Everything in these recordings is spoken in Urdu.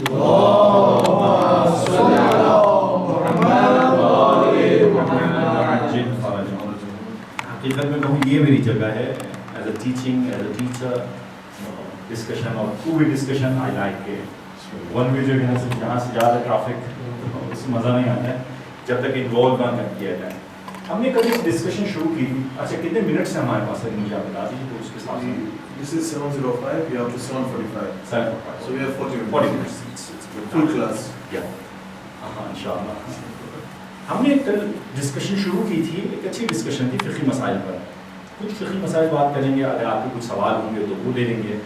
حقیقت میں کہوں یہ میری جگہ ہے as a teaching as a teacher discussion اور two way discussion I like one way جو ہے جہاں سے زیادہ ٹرافک اس میں مزہ نہیں آتا ہے جب تک انوالو نہ کیا جائے. ہم نے کبھی ڈسکشن شروع کی تھی. اچھا کتنے منٹس ہیں ہمارے پاس مجھے آپ بتا دیجیے تو اس کے ساتھ. This is 7:05, we have to 7:45. 7:45. So we have 40 minutes. It's Full class. Yeah. ہاں انشاءاللہ. ہم نے کل ڈسکشن شروع کی تھی, ایک اچھی ڈسکشن تھی فقہی مسائل پر. کچھ فقہی مسائل بات کریں گے, اگر آپ کے کچھ سوال ہوں گے تو وہ لے لیں گے.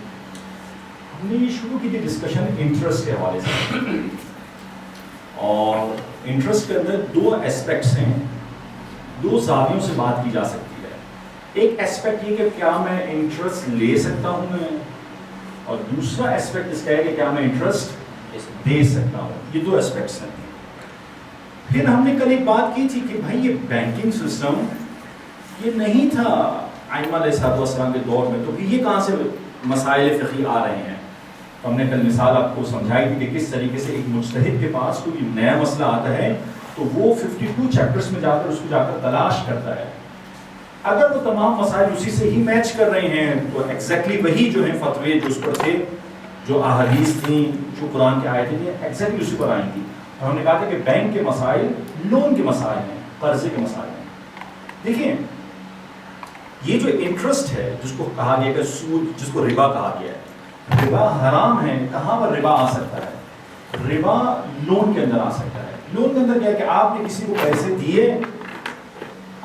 ہم نے یہ شروع کی تھی ڈسکشن انٹرسٹ کے حوالے سے, اور انٹرسٹ کے اندر دو اسپیکٹس ہیں, دو زاویوں سے بات کی جا سکتی ہے. ایک اسپیکٹ یہ کہ کیا میں انٹرسٹ لے سکتا ہوں میں, اور دوسرا اسپیکٹ اس کا ہے کہ کیا میں انٹرسٹ دے سکتا ہوں. یہ دو اسپیکٹس ہیں. پھر ہم نے کل ایک بات کی تھی کہ بھائی یہ بینکنگ سسٹم یہ نہیں تھا ائمہ علیہ السلام کے دور میں, تو پھر یہ کہاں سے مسائل فقہی آ رہے ہیں. تو ہم نے کل مثال آپ کو سمجھائی تھی کہ کس طریقے سے ایک مجتہد کے پاس کوئی نیا مسئلہ آتا ہے تو وہ 52 چیپٹرز میں جا کر اس کو جا کر تلاش کرتا ہے. اگر وہ تمام مسائل اسی سے ہی میچ کر رہے ہیں تو ایگزیکٹلی وہی جو ہیں فتوے جو اس پر تھے, جو احادیث تھیں, جو قرآن کی آیتیں تھیں, ایگزیکٹلی اسی پر آئی تھی. اور ہم نے کہا تھا کہ بینک کے مسائل لون کے مسائل ہیں, قرضے کے مسائل ہیں. دیکھیں یہ جو انٹرسٹ ہے جس کو کہا گیا کہ سود, جس کو ربا کہا گیا ہے, ربا حرام ہے. کہاں پر ربا آ سکتا ہے؟ ربا لون کے اندر آ سکتا ہے. لون کے اندر کیا ہے کہ آپ نے کسی کو پیسے دیے,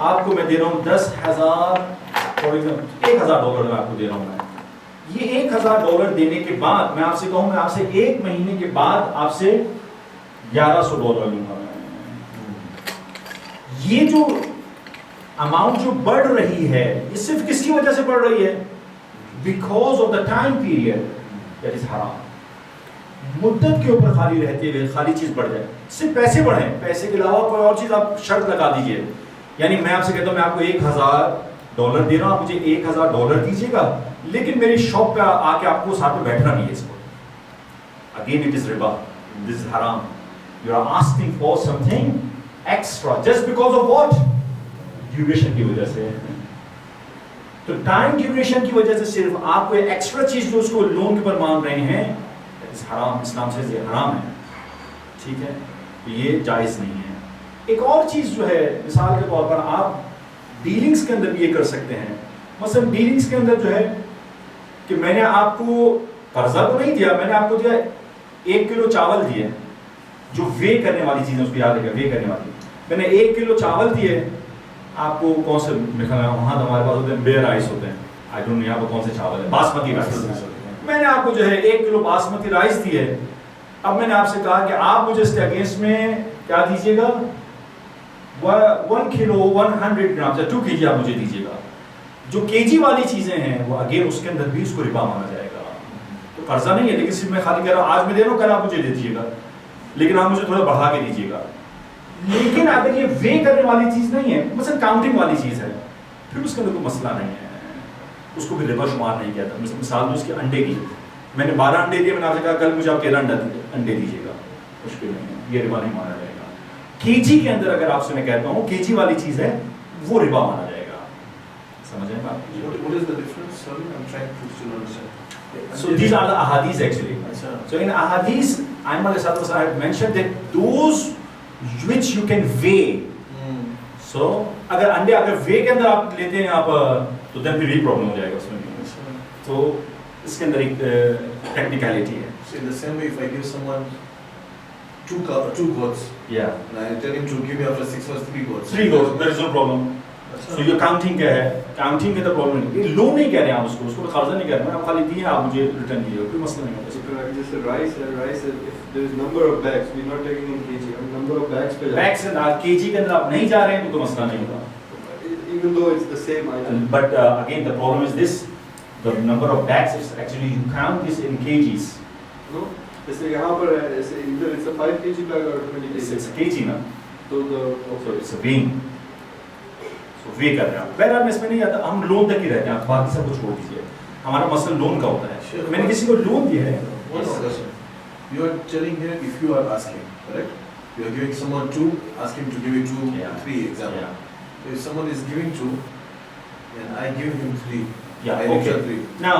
آپ کو میں دے رہا ہوں 10,000 $1,000 میں آپ کو دے رہا ہوں. میں یہ $1,000 دینے کے بعد میں آپ سے کہوں میں آپ سے 1 مہینے کے بعد آپ سے $1,100 لوں گا. یہ جو اماؤنٹ جو بڑھ رہی ہے یہ صرف کس کی وجہ سے بڑھ رہی ہے؟ Because of the time period that is حرام. مدت کے اوپر خالی رہتے ہوئے خالی چیز بڑھ جائے, صرف پیسے بڑھیں, پیسے کے علاوہ کوئی اور چیز آپ شرط لگا دیجئے. یعنی میں آپ سے کہتا ہوں میں آپ کو $1,000 دے رہا ہوں, آپ مجھے $1,000 دیجیے گا, لیکن میری شاپ پہ آ کے آپ کو ساتھ میں بیٹھنا نہیں ہے. اس کو اگین اٹ از ربا, دس از حرام. You are asking for something extra just because of what, duration کی وجہ سے. تو ٹائم ڈیوریشن کی وجہ سے صرف آپ کو ایکسٹرا چیز جو اس کو لون کے اوپر مانگ رہے ہیں حرام, اسلام سے یہ حرام ہے. ٹھیک ہے, یہ جائز نہیں ہے. ایک اور چیز جو ہے مثال کے طور پر آپ ڈیلنگز کے اندر بھی یہ کر سکتے ہیں. مثلا ڈیلنگز کے اندر جو ہے کہ میں نے آپ کو قرضہ تو نہیں دیا, میں نے آپ کو دیا 1 کلو چاول دیے, جو وے کرنے والی چیز ہے اس کو یاد رکھیں, وے کرنے والی. میں نے 1 کلو چاول دیے آپ کو, کون سے وہاں ہمارے پاس ہوتے ہیں بے رائس ہوتے ہیں, آئی ڈونٹ نو یہاں پر کون سے چاول ہے, باسمتی رائس. میں نے آپ کو جو ہے 1 کلو باسمتی رائس دی ہے. اب میں نے آپ سے کہا کہ آپ مجھے اس کے اگینسٹ میں کیا دیجیے گا, 1 کلو 100 گرام سے 2 kg آپ مجھے دیجیے گا. جو kg والی چیزیں ہیں وہ اگین اس کے اندر بھی اس کو ربا مانا جائے گا. تو قرضہ نہیں ہے, لیکن صرف میں خالی کہہ رہا ہوں آج میں دے رہا ہوں, کل آپ مجھے دے دیجیے گا, لیکن آپ مجھے تھوڑا بڑھا کے دیجیے گا. لیکن اگر یہ وے کرنے والی چیز نہیں ہے, مثلا کاؤنٹنگ والی چیز ہے, پھر اس کے اندر کوئی مسئلہ نہیں ہے, اس کو بھی ربا شمار نہیں کیا تھا. مثال اس کے انڈے کی, میں نے 12 انڈے دیے, میں نے آپ سے کہا کل مجھے آپ 13 انڈے دیجیے گا, مشکل نہیں ہے, یہ ربا نہیں مانا جائے گا. kg کے اندر اگر آپ سے میں کہتا ہوں kg والی چیز ہے وہ ربا مانا جائے گا. سمجھیں بات؟ What is the difference? Sorry, I'm trying to still understand. So these are the ahadith actually. So in ahadith, Aimah alayhi salatu have mentioned that those which you can weigh. So اگر انڈے اگر وے کے اندر آپ لیتے ہیں آپ تو then پھر بھی پرابلم ہو جائے گا اس میں. تو اس کے اندر ایک ٹیکنیکلٹی ہے. So in the same way, if I give someone two goats, yeah, and I tell him to give me after 6 months 3 goats. 3 goats, there is no problem. So یہ کاؤنٹنگ کیا ہے, کاؤنٹنگ کے تو پرابلم نہیں. لون نہیں کہہ رہے ہیں آپ اس کو قرضہ نہیں کہہ رہے ہیں, آپ خالی دیے آپ مجھے ریٹرن دیجیے, کوئی مسئلہ نہیں ہوتا. جیسے rice if there is number of bags, we are not taking in kg, ہم number of bags پہ بیگس kg کے اندر آپ نہیں جا رہے ہیں تو کوئی مسئلہ نہیں ہوگا. even though it's the same item. But again the problem is this, the number of bags is actually you count this in kgs. No, جیسے یہاں پر ہے, جیسے either it's a 5 kg bag or 20 kg. It's a kg نا, تو so it's a weighing. So weigh کر رہے ہیں. بہرحال میں اس میں نہیں آتا, ہم لون تک ہی رہتے ہیں, آپ باقی سب کو چھوڑ دیجیے. ہمارا مسئلہ لون کا ہوتا ہے. میں نے کسی کو لون دیا ہے, You are telling him if you are asking, correct? You are giving someone 2, ask him to give you 2, Yeah. 3 example. Yeah. If someone is giving 2, and I give him 3, Yeah, I okay. return 3. Now,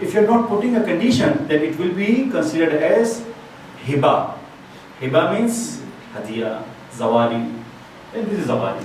If you're not putting a condition, then it will be considered as hiba. Hiba means hadiya, zawali. And this is zawali.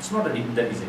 It's not that easy.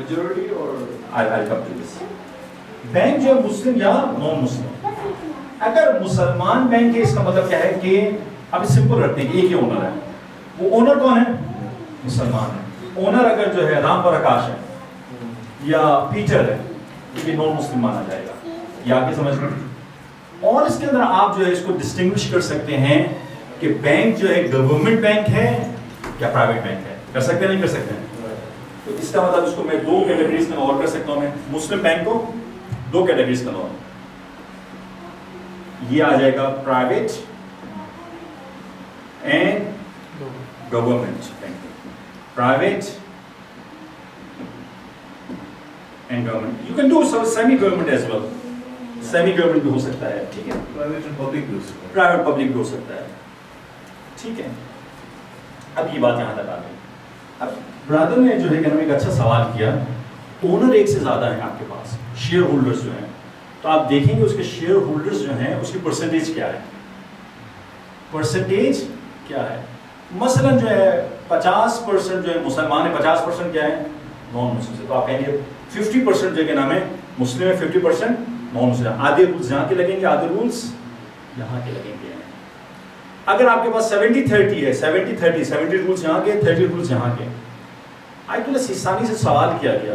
Majority or I'll come to this. Bank جو ہے مسلم یا نان مسلم. اگر مسلمان بینک ہے اس کا مطلب کیا ہے کہ اب سمپل رکھتے ہیں کہ ایک ہی اونر ہے. وہ اونر کون ہے؟ مسلمان ہے. اونر اگر جو ہے رام پرکاش ہے یا پیٹر ہے یہ نان مسلم مانا جائے گا. یہ آپ کی سمجھ میں. اور اس کے اندر آپ جو ہے اس کو ڈسٹنگوش کر سکتے ہیں کہ بینک جو ہے گورنمنٹ بینک ہے یا پرائیویٹ بینک ہے. کر سکتے ہیں نہیں کر سکتے ہیں؟ تو اس کا مطلب اس کو میں دو کیٹیگریز میں اور کر سکتا ہوں. میں مسلم بینک کو دو کیٹیگریز کا اور یہ آ جائے گا private and government bank. Private and government. You can do semi government as well. Semi government بھی ہو سکتا ہے. ٹھیک ہے. پرائیویٹ اینڈ پبلک بھی ہو سکتا ہے. پرائیویٹ پبلک بھی ہو سکتا ہے. ٹھیک ہے. اب یہ بات یہاں تک آ گئی. اب برادر نے جو ہے کہ ایک اچھا سوال کیا. اونر ایک سے زیادہ ہیں آپ کے پاس, شیئر ہولڈرز جو ہیں, تو آپ دیکھیں گے اس کے شیئر ہولڈرز جو ہیں اس کی پرسنٹیج کیا ہے. پرسنٹیج کیا ہے؟ مثلا جو ہے 50% جو ہے مسلمان ہے, 50% کیا ہے نان مسلم سے. تو آپ کہیں گے 50% جو کہ نام ہے مسلم ہے, 50% نان مسلم. آدھے رولس یہاں کے لگیں گے, آدھے رولس یہاں کے لگیں گے. اگر آپ کے پاس 70-30 ہے, 70-30, 70 رولس یہاں کے, 30 رولس یہاں کے. آیت اللہ سیستانی سے سوال کیا گیا,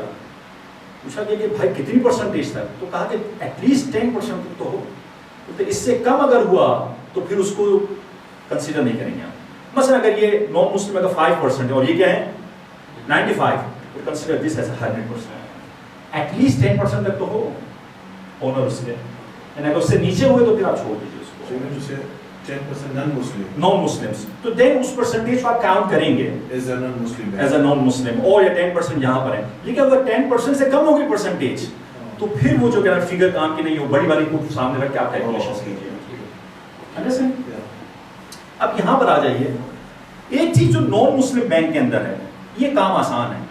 پوچھا گیا کہ بھائی کتنی پرسنٹیج تک؟ تو کہا کہ ایٹ لیسٹ 10% تک تو ہو. تو اس سے کم اگر ہوا تو پھر اس کو کنسیڈر نہیں کریں گے. مثلا اگر یہ نان مسلم اگر 5% ہے اور یہ کیا ہے 95, تو consider this as 100%. At least 10% تک تو ہو اونر اس کے. یعنی اگر اس سے نیچے ہوئے تو پھر آپ چھوڑ دیجیے اس کو. 10% non-Muslim. نان مسلمس تو دین اس پرسنٹیج کو آپ کاؤنٹ کریں گے As a non-Muslim. As a non Muslim, اور یا 10% یہاں پر ہے. لیکن اگر 10% سے کم ہوگی پرسنٹیج تو پھر وہ جو کہ فگر کام کی نہیں ہو, بڑی والی کو سامنے رکھ کے آپ کیلکولیشنز کیجیے. اب یہاں پر آ جائیے. ایک چیز جو نان مسلم بینک کے اندر ہے, یہ کام آسان ہے.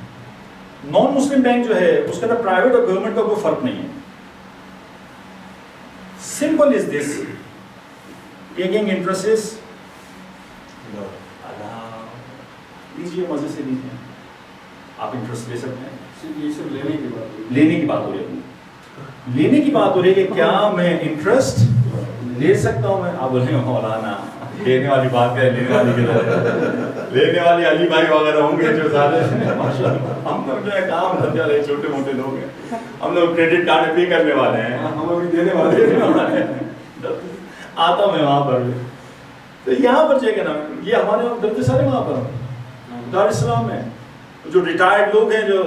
نان مسلم بینک جو ہے اس کے اندر پرائیویٹ اور گورنمنٹ کا کوئی فرق نہیں ہے. Simple is this, taking interest is لیجیے, مزے سے لیجیے. آپ انٹرسٹ لے سکتے ہیں. یہ سب لینے کی بات ہے. لینے کی بات ہو رہی ہے, لینے کی بات ہو رہی ہے کہ کیا میں انٹرسٹ لے سکتا ہوں. میں آپ بولیں گے مولانا لینے والی بات ہے, لینے والی کدھر؟ لینے والی علی بھائی وغیرہ ہوں گے جو زیادہ ہم لوگ جو ہے کام دھندے والے چھوٹے موٹے لوگ ہیں. ہم لوگ کریڈٹ کارڈ پے کرنے والے ہیں, ہم ابھی دینے والے ہیں. آتا میں وہاں پر. تو یہاں پر چاہیے نا, یہ ہمارے درد سارے وہاں پر دار اسلام میں جو ریٹائرڈ لوگ ہیں جو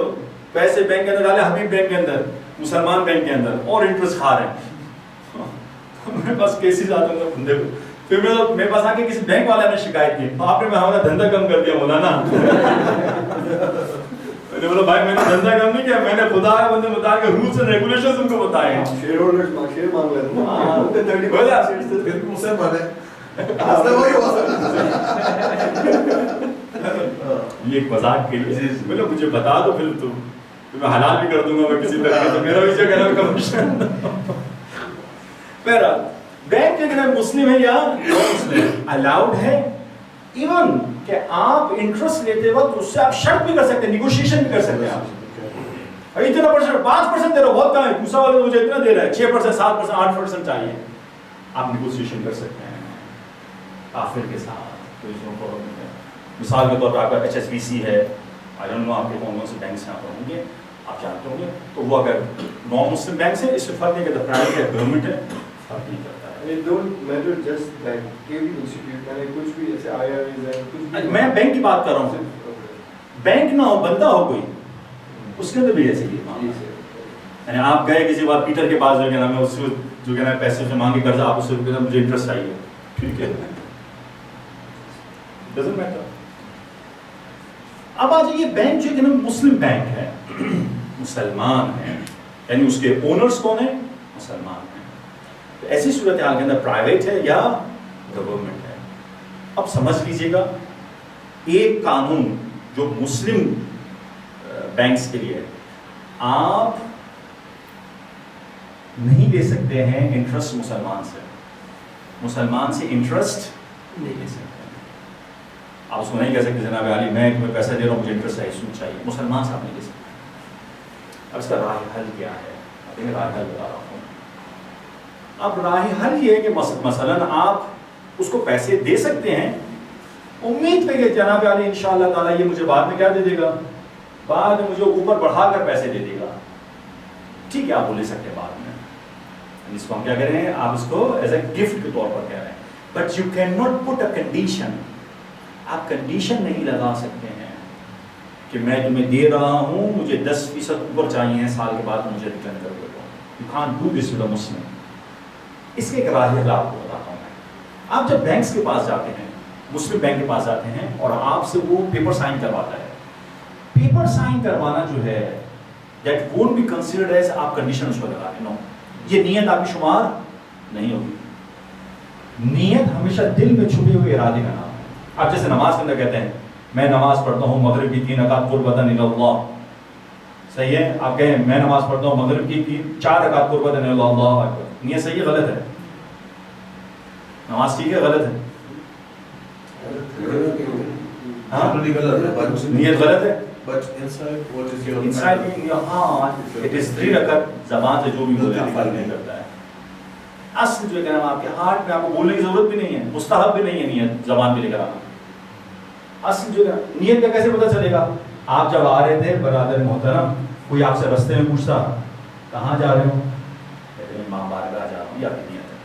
پیسے بینک کے اندر ڈالے, حبیب بینک کے اندر, مسلمان بینک کے اندر, اور انٹرسٹ کھا رہے ہیں. میرے پاس کیسز آتے ہیں بندے کو, پھر میرے پاس آ کے کسی بینک والے نے شکایت کی, آپ نے ہمارا دھندا کم کر دیا مولانا. میں نے بولا بھائی میں نے دھندا کم نہیں کیا, میں نے خدا کے بندے مطابق رولز اینڈ ریگولیشنز ان کو بتائے ہیں. شیئر ہولڈرز شیئر مانگ لیتے ہیں. بولا پھر مسلمان ہے. وہی ہو یہ ایک مذاق کے لیے بولے مجھے بتا دو, پھر تو میں حلال بھی کر دوں گا میں کسی طریقے سے, میرا بھی جو کہنا کمیشن. بہرحال بینک کے اگر مسلم ہے یا نان مسلم الاؤڈ ہے. ایون کہ آپ انٹرسٹ لیتے وقت اس سے آپ شرط بھی کر سکتے ہیں, نیگوشیشن بھی کر سکتے ہیں. آپ اتنا پرسنٹ 5% دے رہا ہو, بہت کم ہے, دوسرا والا مجھے اتنا دے رہا ہے, 6%, 7%, 8% چاہیے, آپ نیگوشیشن کر سکتے ہیں کافر کے ساتھ. مثال کے طور پر آپ کا HSBC ہے, آئی ڈونٹ نو آپ کے کون کون سے بینکس یہاں پر ہوں گے, آپ جانتے ہوں گے. تو وہ اگر نان مسلم بینک سے اس سے فرق نہیں کرتا, پرائیویٹ یا گورنمنٹ ہے, فرق نہیں کرتا ہے. It don't matter just bank, کوئی بھی انسٹیٹیوٹ میں کچھ بھی ایسے IRAs ہیں, کچھ بھی. میں بینک کی بات کر رہا ہوں. بینک نہ ہو, بندہ ہو کوئی, اس کے اندر بھی ایسے ہی ہے. یعنی آپ گئے کسی بار پیٹر کے پاس جو کہنا ہے اس سے جو کہنا ہے پیسے سے مانگے قرضہ, آپ اس سے کہنا مجھے انٹرسٹ چاہیے, ٹھیک ہے, ڈزنٹ میٹر. اب آ جائیے بینک جو ہے نا مسلم بینک ہے, مسلمان ہے, یعنی اس کے اونرز کون ہیں؟ مسلمان ہیں. تو ایسی صورتحال کے اندر پرائیویٹ ہے یا گورنمنٹ ہے. اب سمجھ لیجئے گا, ایک قانون جو مسلم بینکس کے لیے ہے, آپ نہیں لے سکتے ہیں انٹرسٹ مسلمان سے, مسلمان سے انٹرسٹ نہیں لے سکتے. آپ اس کو نہیں کہہ سکتے جناب علی میں تمہیں پیسہ دے رہا ہوں, مجھے انٹرسٹ ہے, اس میں چاہیے. مسلمان سے آپ نہیں لے سکتے. اب اس کا راہ حل کیا ہے؟ لیکن راہ حل بتا رہا ہوں. اب راہ حل یہ ہے کہ مثلاً آپ اس کو پیسے دے سکتے ہیں امید پہ کہ جناب علی انشاءاللہ تعالیٰ یہ مجھے بعد میں کیا دے دے گا, بعد میں مجھے اوپر بڑھا کر پیسے دے دے گا. ٹھیک ہے, آپ وہ لے سکتے ہیں بعد میں, اس کو ہم کیا کر رہے ہیں, آپ اس کو ایز اے گفٹ کے طور پر کہہ رہے ہیں. But you can not put a condition, آپ کنڈیشن نہیں لگا سکتے ہیں کہ میں تمہیں دے رہا ہوں, مجھے 10% اوپر چاہیے, سال کے بعد مجھے ریٹرن کر دو. You can't do this with a Muslim. اس کے ایک راہ حل آپ کو بتاتا ہوں میں. آپ جب بینکس کے پاس جاتے ہیں, مسلم بینک کے پاس جاتے ہیں اور آپ سے وہ پیپر سائن کرواتا ہے, پیپر سائن کروانا جو ہے that won't be considered as آپ کنڈیشن اس کو لگا رہے. نو, یہ نیت آپ کی شمار نہیں ہوگی. نیت ہمیشہ دل میں چھپے ہوئے ارادے کا نام ہے. آپ جیسے نماز کے اندر کہتے ہیں میں نماز پڑھتا ہوں مغرب کی 3 رکعت قربۃ الی اللہ, صحیح ہے. آپ کہیں میں نماز پڑھتا ہوں مغرب کی 4 رکعت قربۃ الی اللہ, اللہ اکبر. نیت صحیح ہے غلط ہے؟ نماز ٹھیک ہے غلط ہے؟ ہاں نیت غلط ہے. But inside, what is your Inside in your heart, it is 3 رکعت. زبان سے جو بھی بولے آپ فرق نہیں کرتا ہے. اصل جو ہے آپ کے ہارٹ میں آپ کو بولنے کی ضرورت بھی نہیں ہے, مستحب بھی نہیں ہے نیت زبان پہ لے کر آنا. اصل جو ہے نیت کا کیسے پتہ چلے گا؟ آپ جب آ رہے تھے برادر محترم, کوئی آپ سے رستے میں پوچھتا کہاں جا رہے ہو, کہتے ہیں امام بارگاہ جا رہا ہوں, یا نیت ہے.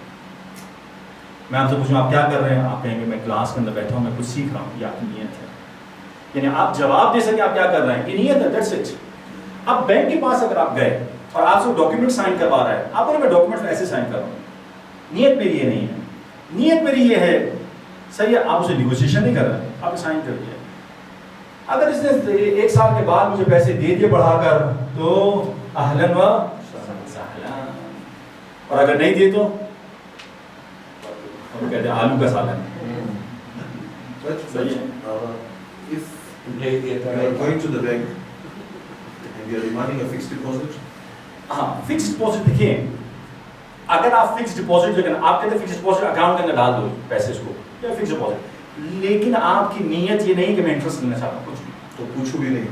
میں آپ سے پوچھوں آپ کیا کر رہے ہیں, آپ کہیں گے میں کلاس کے اندر بیٹھا ہوں, میں کچھ سیکھ رہا ہوں, یا نیت ہے. یعنی آپ جواب دے سکیں آپ کیا کر رہے ہیں, یہ نیت ہے, دیٹس اٹ. اب بینک کے پاس اگر آپ گئے اور آپ سے ڈاکیومنٹ سائن کروا رہا ہے, آپ بولے میں ڈاکیومنٹ ایسے سائن کر رہا ہوں, نیت میری یہ نہیں ہے, نیت میری یہ ہے, صحیح ہے. آپ اسے نیگوشیشن نہیں کر رہے, آپ نے سائن کر دیا. اگر اس نے 1 سال کے بعد مجھے پیسے دے دیے بڑھا کر تو اہلاً و سہلاً, اور اگر نہیں دیے تو کہتے ہیں آلو کا سالن. صحیح ہے. If you are going to the bank and you are demanding a fixed deposit, ہاں فکس ڈپازٹ دیکھیے, اگر آپ فکس ڈپازٹ جو ہے آپ کہتے ہیں فکس ڈپازٹ اکاؤنٹ کے اندر ڈال دو پیسے اس کو, یا فکس ڈپازٹ, لیکن آپ کی نیت یہ نہیں کہ میں انٹرسٹ لینا چاہتا ہوں کچھ بھی, تو پوچھو بھی نہیں,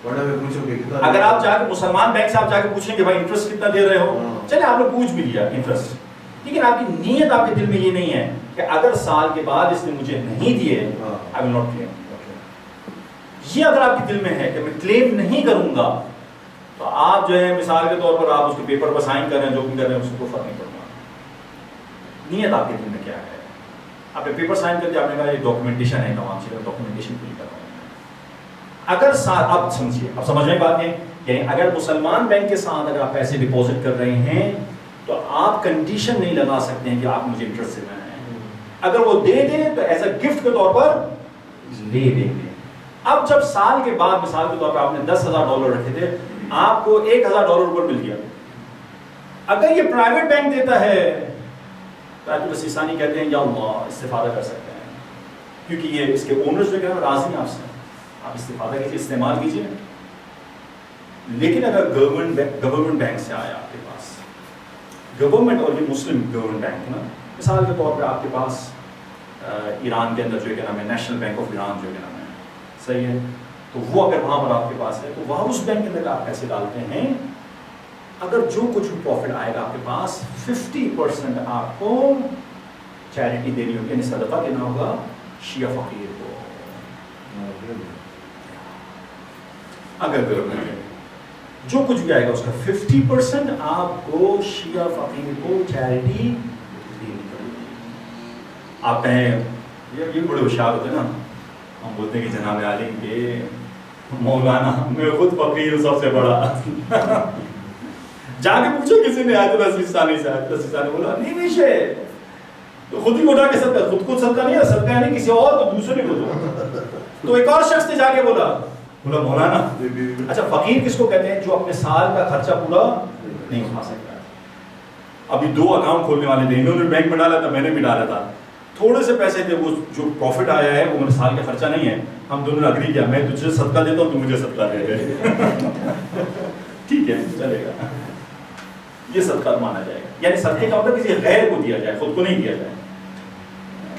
ورنہ میں پوچھوں کہ کتنا. اگر آپ جا کے مسلمان بینک سے آپ جا کے پوچھیں کہ بھائی انٹرسٹ کتنا دے رہے ہو, چلے آپ نے پوچھ بھی لیا انٹرسٹ, لیکن آپ کی نیت آپ کے دل میں یہ نہیں ہے کہ اگر سال کے بعد اس نے مجھے نہیں دیے آئی ول ناٹ کلیم. یہ اگر آپ کے دل میں ہے کہ میں کلیم نہیں کروں گا, تو آپ جو ہے مثال کے طور پر آپ اس کے پیپر پر سائن کر رہے ہیں, جو بھی کر رہے ہیں اس کو فرق نہیں پڑتا. نیت آپ کے دل میں کیا ہے؟ آپ نے پیپر سائن کر دیا, آپ نے کہا یہ ڈاکومنٹیشن ہے, تمام چیزیں ڈاکومنٹیشن پوری کر رہا ہوں. اگر ساتھ آپ سمجھیے, اب سمجھ میں بات ہے, یعنی اگر مسلمان بینک کے ساتھ اگر آپ پیسے ڈپازٹ کر رہے ہیں تو آپ کنڈیشن نہیں لگا سکتے ہیں کہ آپ مجھے انٹرسٹ دینا ہے. اگر وہ دے دیں تو ایز اے گفٹ کے طور پر لے دیں گے. اب جب سال کے بعد مثال کے طور پر آپ نے $10,000 رکھے تھے, آپ کو $1,000 اوپر مل گیا. اگر یہ پرائیویٹ بینک دیتا ہے تو آیت السیسانی کہتے ہیں یا اللہ استفادہ کر سکتے ہیں, کیونکہ یہ اس کے اونرز جو ہے راضی ہیں آپ سے, آپ استفادہ کیجیے, استعمال کیجیے. لیکن اگر گورنمنٹ بینک سے آیا آپ کے پاس, گورنمنٹ, اور یہ مسلم گورنمنٹ بینک نا, مثال کے طور پہ آپ کے پاس ایران کے اندر جو ہے کیا نام ہے, نیشنل بینک آف ایران جو ہے نام ہے, صحیح ہے, تو وہ اگر وہاں پر آپ کے پاس ہے تو وہاں اس بینک کے اندر آپ پیسے ڈالتے ہیں, اگر جو کچھ بھی پروفٹ آئے گا آپ کے پاس 50% آپ کو چیریٹی دینی ہوگی, یعنی صدقہ دینا ہوگا شیعہ فقیر کو. اگر گورنمنٹ جو کچھ بھی آئے گا اس کا 50% آپ کو شیعہ فقیر کو چیریٹی دینی پڑے گی. آپ کہیں یہ بڑے ہوشیار ہوتے ہیں نا, ہم بولتے ہیں کہ جناب عالم کے مولانا میں خود فقیر ہوں سب سے بڑا. جا کے پوچھو کسی نے آیت السیسانی سے, آیت السیسانی بولا نہیں شے, تو خود ہی اٹھا کے صدقہ, خود صدقہ نہیں ہے, صدقہ نہیں کسی اور کو, دوسرے کو دو. تو ایک اور شخص نے جا کے بولا مولانا, اچھا فقیر کس کو کہتے ہیں؟ جو اپنے سال کا خرچہ پورا نہیں اٹھا سکتا. ابھی 2 اکاؤنٹ کھولنے والے تھے, انہوں نے بینک میں ڈالا تھا, میں نے بھی ڈالا تھا, تھوڑے سے پیسے تھے, وہ جو پروفٹ آیا ہے وہ میرے سال کا خرچہ نہیں ہے, ہم دونوں نے اگری کیا میں تجھے صدقہ دیتا ہوں, تو مجھے صدقہ دے دے. ٹھیک ہے چلے گا, یہ صدقہ مانا جائے گا. یعنی صدقے کا مطلب کسی غیر کو دیا جائے, خود کو نہیں دیا جائے.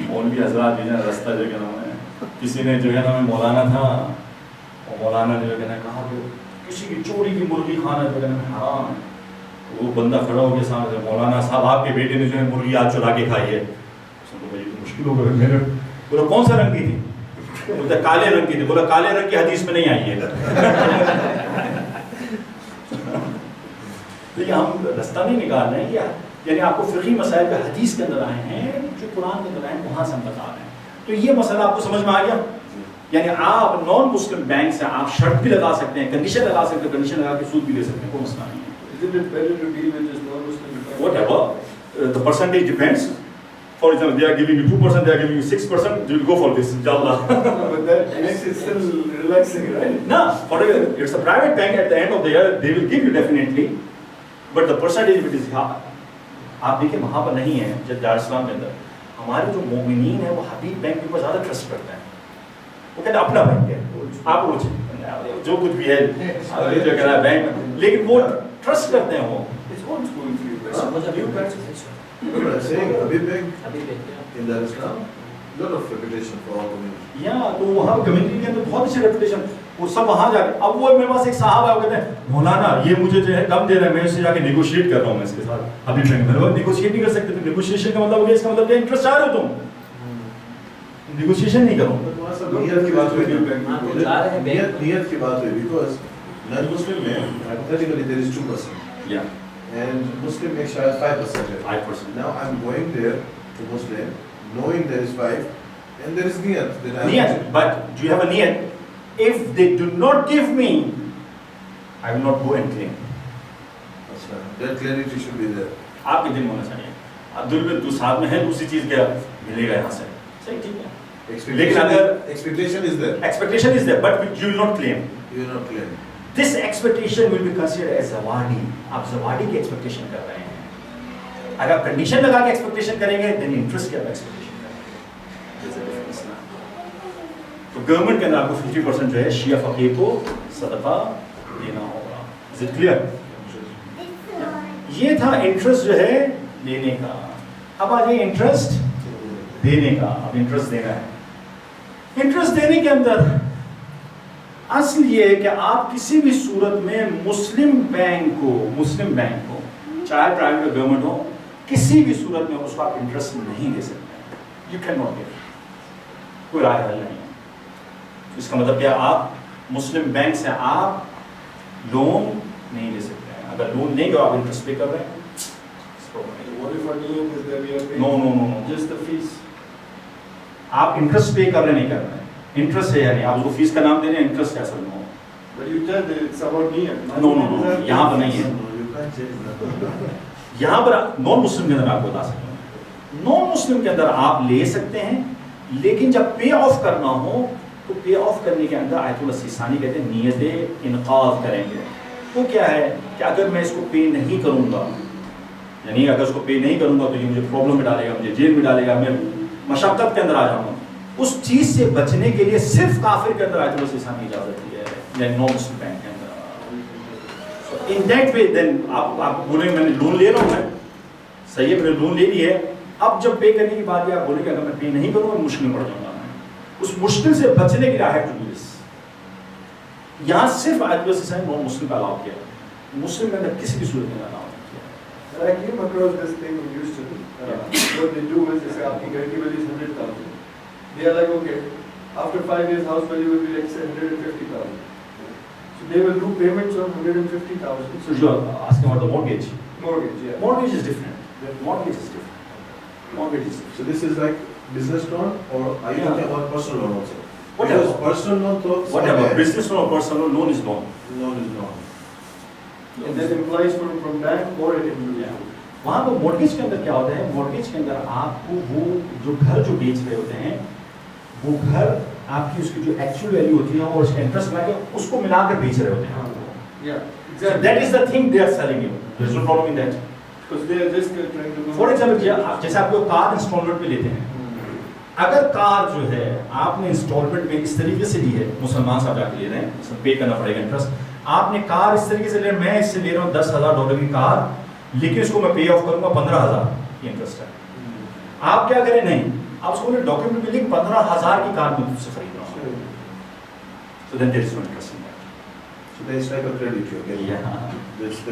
مولوی حضرات جو ہے رستہ جو ہے نا, کسی نے جو ہے نا مولانا تھا, اور مولانا جو ہے نا کہا کہ کسی کی چوری کی مرغی کھانا جو ہے نا حرام ہے, وہ بندہ کھڑا ہو کے سامنے سے مولانا صاحب آپ کے بیٹے نے جو ہے مرغی آج چلا کے کھائی ہے. بھائی تو مشکل ہو گیا. میں نے بولا کون سا رنگ کی تھی؟ بولتا کالے رنگ کی تھی. بولا کالے رنگ کی حدیث میں نہیں آئی ہے. لیکن ہم رستہ نہیں نکال رہے ہیں کیا, یعنی آپ کو فقہی مسائل کا حدیث کے اندر آئے ہیں جو قرآن کے اندر آئے ہیں وہاں سے ہم بتا رہے ہیں. تو یہ مسئلہ آپ کو سمجھ میں آ گیا. یعنی آپ نان مسلم بینک سے آپ شرط بھی لگا سکتے ہیں, کنڈیشن لگا سکتے ہیں, کنڈیشن لگا کے سود بھی لے سکتے ہیں, کوئی مسئلہ نہیں ہے. Isn't it better to deal with just non-Muslim banks? Whatever, the percentage depends. For example, they are giving you 2%, they are giving you 6%, you will go for this, inshallah. No, but that makes it still relaxing, right? No, for it's a private bank. At the end of the year, they will give you definitely, but the percentage of it is high. آپ دیکھیں وہاں پر نہیں ہے جب دار اسلام کے اندر ہمارے جو مومنین ہیں وہ حبیب بینک کے اوپر زیادہ ٹرسٹ کرتے ہیں. وہ کہتے ہیں اپنا بینک ہے, آپ وہ جو کچھ بھی ہے جو کہہ رہا ہے بینک, لیکن وہ ٹرسٹ کرتے ہیں. وہ It's old school for you. No, I'm saying Habib Bank ابھی دیکھتے ہیں in Dar es Salaam, lot of reputation for our community. یا تو وہاں کمیونٹی کے اندر بہت اچھی ریپوٹیشن, وہ سب وہاں جا کے. اب وہ میرے پاس ایک صاحب ہے, وہ کہتے ہیں مولانا یہ مجھے جو ہے کم دے رہا ہے, میں اس سے جا کے نیگوشیٹ کر رہا ہوں میں اس کے ساتھ. ابھی میں نیگوشیٹ نہیں کر سکتے. تو نیگوشیشن کا مطلب اس کا مطلب کیا انٹرسٹ آ رہے ہو تم, نیگوشیشن نہیں کرو. But وہاں سب نیت کی بات ہوئی, نیت کی بات ہوئی, because non-Muslim میں hypothetically there is 2%. Yeah. And Muslim make shayad 5%. 5%. Now I'm going there to Muslim, knowing there is 5, and there is niyat. Niyat, but do you have a niyat? If they do not give me, I will not go and claim. That clarity should be there. آپ کے دل میں ہونا چاہیے. اب دل میں تو ساتھ میں ہے, دوسری چیز کیا ملے گا یہاں سے, صحیح ٹھیک ہے. لیکن اگر expectation is there, expectation is there, but you will not claim. you will not claim. This expectation will be considered as zawadi. آپ زواڈی کی ایکسپیکٹیشن کر رہے ہیں. اگر آپ کنڈیشن لگا کے ایکسپیکٹیشن کریں گے then انٹرسٹ کی آپ ایکسپیکٹیشن کریں گے. There's a difference نا. تو گورنمنٹ کے اندر آپ کو 50% جو ہے شیعہ فقیر کو صدقہ دینا ہوگا. Is it clear? یہ تھا انٹرسٹ جو ہے لینے کا. اب آ جائیے انٹرسٹ دینے کا. اب انٹرسٹ دینا ہے. انٹرسٹ دینے کے اندر اصل یہ ہے کہ آپ کسی بھی صورت میں مسلم بینک کو چاہے پرائیویٹ گورنمنٹ ہو, کسی بھی صورت میں اس کو آپ انٹرسٹ نہیں دے سکتے. یو کین ناٹ گیو, کوئی رائے حل نہیں ہے. اس کا مطلب کیا, آپ مسلم بینک سے آپ لون نہیں لے سکتے ہیں. اگر لون نہیں تو آپ انٹرسٹ پے کر رہے ہیں. What if our niyat is that we are paying No. just the fees? آپ انٹرسٹ پے کر رہے نہیں کر رہے ہیں. انٹرسٹ ہے یعنی آپ اس کو فیس کا نام دے رہے ہیں, انٹرسٹ کیسا نہ ہو. But you said that it's about niyat. No, یہاں پر نہیں ہے. No, you can't change that. یہاں پر نان مسلم کے اندر آپ کو بتا سکتا ہوں, نان مسلم کے اندر آپ لے سکتے ہیں, لیکن جب پے آف کرنا ہو تو پے آف کرنے کے اندر آیت اللہ سیستانی کہتے ہیں نیت انقاذ کریں گے. وہ کیا ہے کہ اگر میں اس کو پے نہیں کروں گا, یعنی اگر اس کو پے نہیں کروں گا تو یہ مجھے پرابلم میں ڈالے گا, مجھے جیل میں ڈالے گا, میں مشقت کے اندر آ جاؤں گا. اس چیز سے بچنے کے لیے صرف کافر کے اندر آیت اللہ سیستانی اجازت دی ہے, یعنی نان مسلم بینک کے اندر. In that way then آپ بولیں میں نے لون لے رہا ہوں, میں صحیح ہے, میں نے لون لے لی ہے, اب جب پے کرنے کی بات ہے آپ بولیں کہ اگر میں پے نہیں کروں گا مشکل میں پڑ جاؤں گا. اس مشکل سے بچنے کے لیے I have to do this. یہاں صرف آیت اللہ سیستانی نان مسلم کا الاؤ کیا, مسلم کے اندر کسی بھی صورت میں الاؤ نہیں کیا. I came across this thing in Houston. What they do is آپ کی گھر کی value 100,000. They are like, okay, after 5 years house value will be like say 150,000. So they will do payments on 150,000. So you are asking about the mortgage. Mortgage, yeah. Mortgage is different. Mortgage is different. Mortgage is different. So this is like business loan, or are you talking about personal loan also? Whatever. Because personal loan talks Whatever. Business loan or personal loan is loan. loan is loan. And that implies from bank or an individual. وہاں پہ مورگیج کے اندر کیا ہوتا ہے, مورگیج کے اندر آپ کو وہ جو گھر جو بیچ رہے ہوتے ہیں وہ گھر آپ کی اس کی جو ایکچوئل ویلیو ہوتی ہے اور اس کا انٹرسٹ لگا کے اس کو ملا کر بیچ رہے ہوتے ہیں. Yeah, So that is the thing they are selling you. There is no problem in that. Because they are just trying to know. For example, جیسے آپ کو کار انسٹالمنٹ پہ لیتے ہیں, اگر کار جو ہے آپ نے انسٹالمنٹ میں اس طریقے سے لی ہے, مسلمان صاحب جا کے لے رہے ہیں, پے کرنا پڑے گا انٹرسٹ. آپ نے کار اس طریقے سے لے رہے ہیں, میں اس سے لے رہا ہوں $10,000 کی کار, لیکن اس کو میں پے آف کروں گا 15,000 کی انٹرسٹ ہے. آپ کیا کریں, نہیں, آپ اس کو ڈاکیومنٹ میں لکھ 15,000 کی کار میں تجھ سے خرید رہا ہوں. So then there is no interest in that. So It's like a credit you're getting. That's the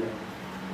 yeah.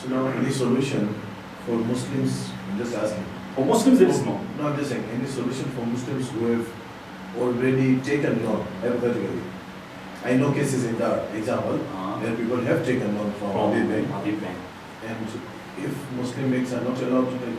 So now any solution for Muslims, I'm just asking. For Muslims there is no. No, I'm just saying, any solution for Muslims who have already taken loan, hypothetically. I know cases in that example, where people have taken loan from Habib Bank, Habib Bank. and if Muslim banks are not allowed to take,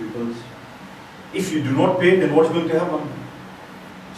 because If you do not pay, then what is going to happen?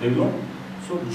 they will not. So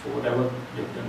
So whatever you have done,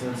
Since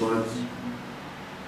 Birds.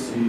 Sea.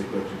Aquatic.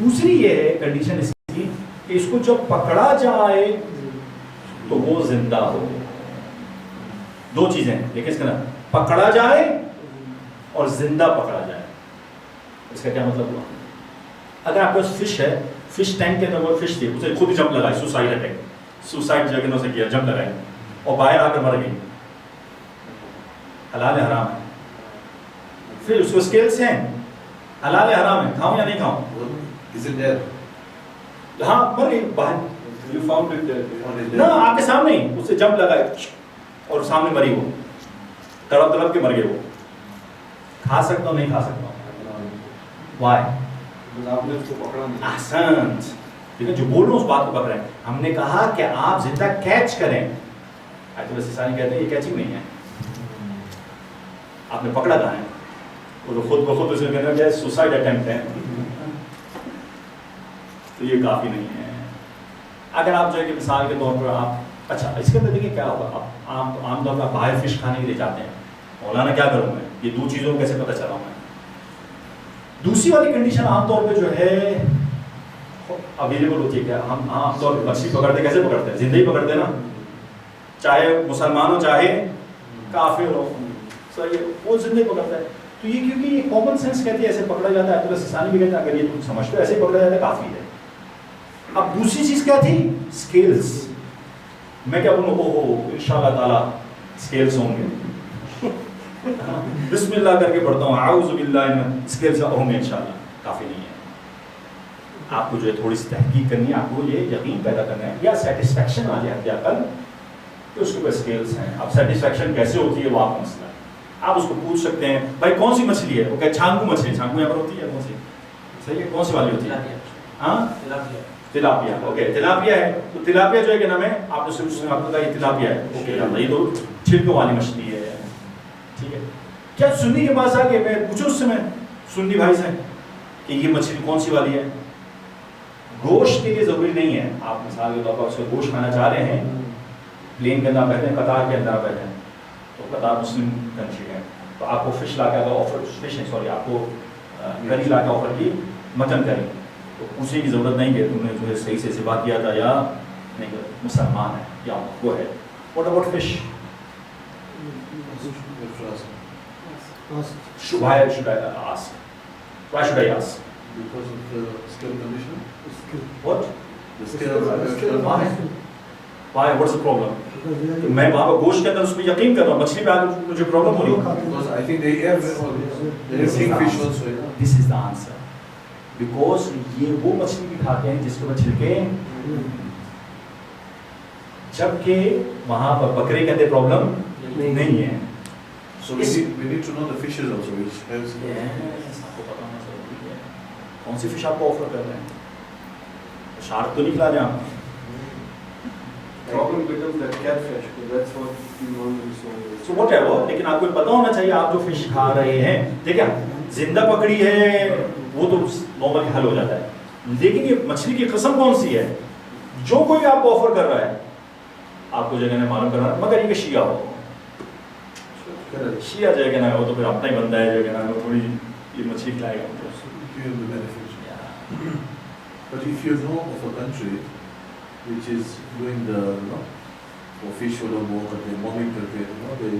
دوسری یہ ہے کنڈیشن اس کی کہ اس کو جب پکڑا جائے تو وہ زندہ ہو. دو چیزیں لیکن اس کا نام پکڑا جائے اور زندہ پکڑا جائے. اس کا کیا مطلب ہوا؟ اگر آپ کے پاس فش ہے, فش ٹینک کے اندر وہ فش تھی, اسے خود ہی جمپ لگائی, سوسائڈ اٹیک, سوسائڈ جگہ سے کیا, جمپ لگائی اور باہر آ کر مر گئی. حلال ہے حرام ہے؟ پھر اس کو اسکیلس ہیں, حلال ہے حرام ہے, کھاؤں یا نہیں کھاؤں؟ Is it there? ہاں مر گئی باہر. You found it there. Found it نہ there? آپ کے سامنے ہی اس سے جمپ لگائے اور سامنے مری وہ, تڑپ تڑپ کے مر گئے. وہ کھا سکتا ہوں نہیں کھا سکتا ہوں؟ وائی؟ آپ نے اس کو پکڑا نہیں. احسنت. لیکن جو بول رہا ہوں اس بات کو پکڑیں. ہم نے کہا کہ آپ زندہ کیچ کریں. آیت اللہ سیسانی کہتے ہیں یہ کیچنگ نہیں ہے, آپ نے پکڑا کہاں ہے, وہ خود بخود اسے کہنا ہے سوسائڈ اٹیمپٹ ہے, تو یہ کافی نہیں ہے. اگر آپ جو ہے کہ مثال کے طور پر آپ, اچھا اس کے اندر دیکھیں کیا ہوگا, آپ عام طور پر باہر فش کھانے کے لیے جاتے ہیں, مولانا کیا کروں میں, یہ دو چیزوں کو کیسے پتہ چلا ہوں میں. دوسری والی کنڈیشن عام طور پہ جو ہے اویلیبل ہوتی ہے کہ ہم عام طور پہ مچھلی پکڑتے کیسے پکڑتے ہیں, زندہ ہی پکڑتے ہیں نا, چاہے مسلمان ہو چاہے کافر ہو, صحیح ہے, وہ زندہ ہی پکڑتا ہے. تو یہ کیونکہ یہ کامن سینس کہتی ہے ایسے پکڑا جاتا ہے, تو سیسانی بھی کہتے ہیں اگر یہ تم سمجھتے ہو ایسے ہی پکڑا جاتا ہے کافی ہے. اب دوسری چیز کیا تھی, اسکیلس. میں کیا بولوں, او ہو انشاءاللہ تعالیٰ اسکیلس ہوں گے, بسم اللہ کر کے پڑھتا ہوں, اعوذ باللہ من, اسکیلس ہوں گے انشاءاللہ. کافی نہیں ہے. آپ کو جو ہے تھوڑی سی تحقیق کرنی ہے, آپ کو یہ یقین پیدا کرنا ہے یا سیٹسفیکشن آ جائے عقل کہ اس کے اوپر اسکیلس ہیں. اب سیٹسفیکشن کیسے ہوتی ہے وہ آپ کا مسئلہ ہے. آپ اس کو پوچھ سکتے ہیں بھائی کون سی مچھلی ہے, وہ کہ چھانگو مچھلی, چھانگو یہاں پر ہوتی ہے کون سی, صحیح ہے, کون سی والی ہوتی ہے, ہاں تلاپیا. اوکے تلاپیا ہے, تو تلاپیا جو ہے کہ نام ہے, آپ نے صرف آپ کو کہا یہ تلاپیا ہے, اوکے یہ تو چھلکوں والی مچھلی ہے, ٹھیک ہے. کیا سنی کے پاس آ کے میں پوچھوں اس سے, میں سنی بھائی سے کہ یہ مچھلی کون سی والی ہے. گوشت کے لیے ضروری نہیں ہے, آپ مثال کے طور پر اس کو گوشت کھانا چاہ رہے ہیں, پلین کے اندر بیٹھے ہیں, قطار کے اندر بیٹھے ہیں, تو قطار مسلم کنٹری ہے, تو آپ کو فش لا کے آفر, فش نہیں سوری, آپ کو کری لا کے آفر کی, مٹن کری, تو پوچھنے کی ضرورت نہیں کہ تم نے جو ہے صحیح سے اسے بات کیا تھا یا نہیں, مسلمان ہے یا وہ ہے. What about fish? Why should I ask? Why should I ask? Because of the skill condition? What? The skill. Why? Why? What's the problem? میں وہاں پر گوشت کے اندر اس پہ یقین کر رہا ہوں, مچھلی پہ آگے مجھے پرابلم ہو رہی ہے. Because I think they have king fish also. This is the answer. Because یہ وہ مچھلی بھی کھاتے ہیں جس کے اوپر چھلکے, جبکہ وہاں پر بکرے کے اندر پرابلم نہیں ہے. So we need to know the fishes also, which helps. آپ کو پتا ہونا ضروری ہے کون سی فش آپ کو آفر کر رہے ہیں. شارک تو نہیں کھلا رہے آپ. Problem becomes that catfish, because that's what you normally saw. So whatever, لیکن آپ کو پتا ہونا چاہیے آپ جو فش کھا رہے ہیں, دیکھیں زندہ پکڑی ہے وہ تو نارملی حل ہو جاتا ہے, لیکن یہ مچھلی کی قسم کون سی ہے, جو کوئی آپ کو آفر کر رہا ہے آپ کو جگہ نے معلوم کرنا, مگر یہ شیعہ ہو, شیعہ جو ہے کہ نا وہ تو پھر اپنا ہی بندہ ہے, جو کہ نا وہ تھوڑی یہ مچھلی کھلائے گا. Give the benefits. But if you know of a country which is doing the, وہ fish والا وہ کرتے ہیں, bombing کرتے ہیں, they.